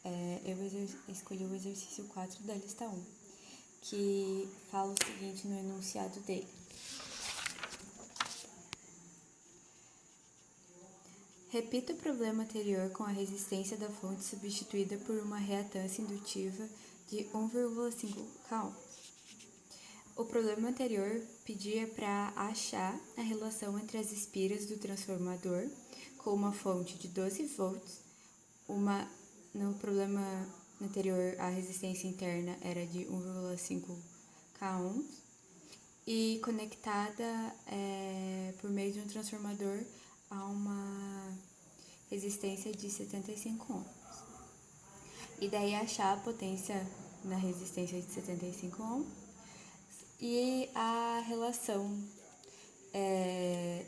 Eu escolhi o exercício 4 da lista 1, que fala o seguinte no enunciado dele. Repita o problema anterior com a resistência da fonte substituída por uma reatância indutiva de 1,5 kΩ. O problema anterior pedia para achar a relação entre as espiras do transformador com uma fonte de 12 volts. No problema anterior, a resistência interna era de 1,5 kΩ e conectada por meio de um transformador a uma resistência de 75 ohms. E daí achar a potência na resistência de 75 ohms e a relação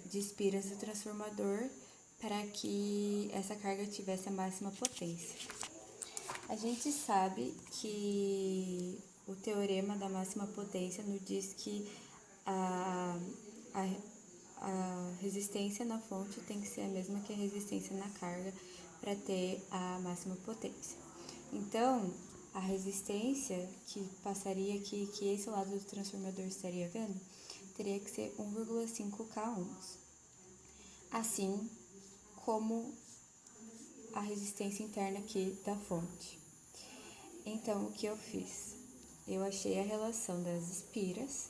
de espiras do transformador para que essa carga tivesse a máxima potência. A gente sabe que o teorema da máxima potência nos diz que a resistência na fonte tem que ser a mesma que a resistência na carga para ter a máxima potência. Então, a resistência que passaria aqui, que esse lado do transformador estaria vendo, teria que ser 1,5 kΩ. Assim como a resistência interna aqui da fonte. Então, o que eu fiz? Eu achei a relação das espiras,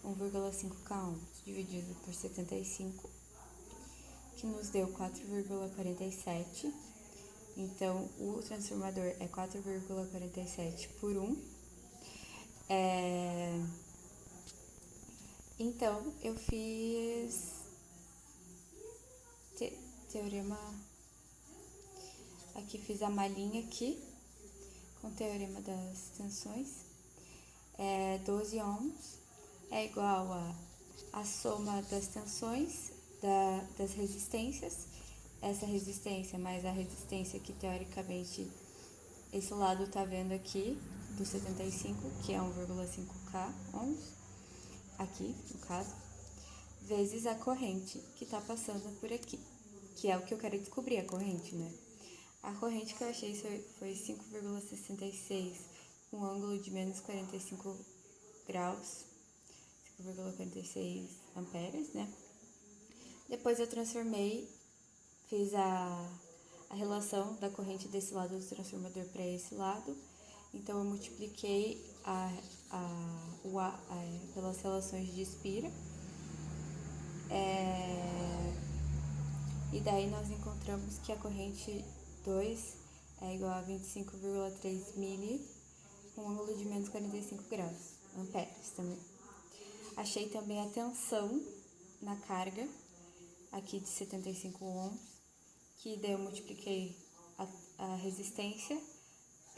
1,5 kΩ dividido por 75, que nos deu 4,47. Então, o transformador é 4,47 por 1. Então, eu fiz teorema... Aqui fiz a malinha aqui, com o teorema das tensões. 12 ohms é igual a soma das tensões das resistências. Essa resistência mais a resistência que teoricamente esse lado tá vendo aqui, do 75, que é 1,5 ohms, aqui no caso, vezes a corrente que tá passando por aqui, que é o que eu quero descobrir, a corrente, né? A corrente que eu achei foi 5,66, um ângulo de menos 45 graus, 5,46 amperes, né? Depois eu transformei, fiz a relação da corrente desse lado do transformador para esse lado. Então, eu multipliquei pelas relações de espira. E daí nós encontramos que a corrente 2 é igual a 25,3 mili, com um ângulo de menos 45 graus, amperes também. Achei também a tensão na carga, aqui de 75 ohms, que daí eu multipliquei a resistência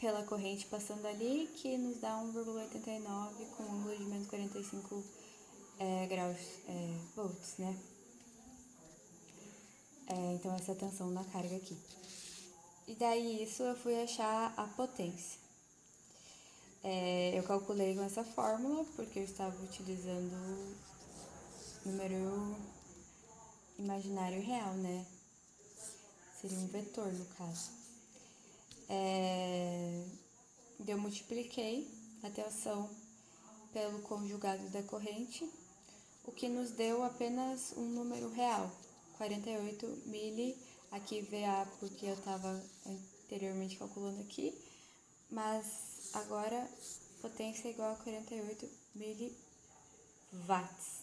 pela corrente passando ali, que nos dá 1,89 com um ângulo de menos 45 graus, volts, né? Então, essa tensão na carga aqui. E daí, isso eu fui achar a potência. Eu calculei com essa fórmula, porque eu estava utilizando número imaginário e real, né? Seria um vetor, no caso. Eu multipliquei a tensão pelo conjugado da corrente, o que nos deu apenas um número real, 48 mili, aqui VA porque eu estava anteriormente calculando aqui, mas agora potência é igual a 48 miliwatts.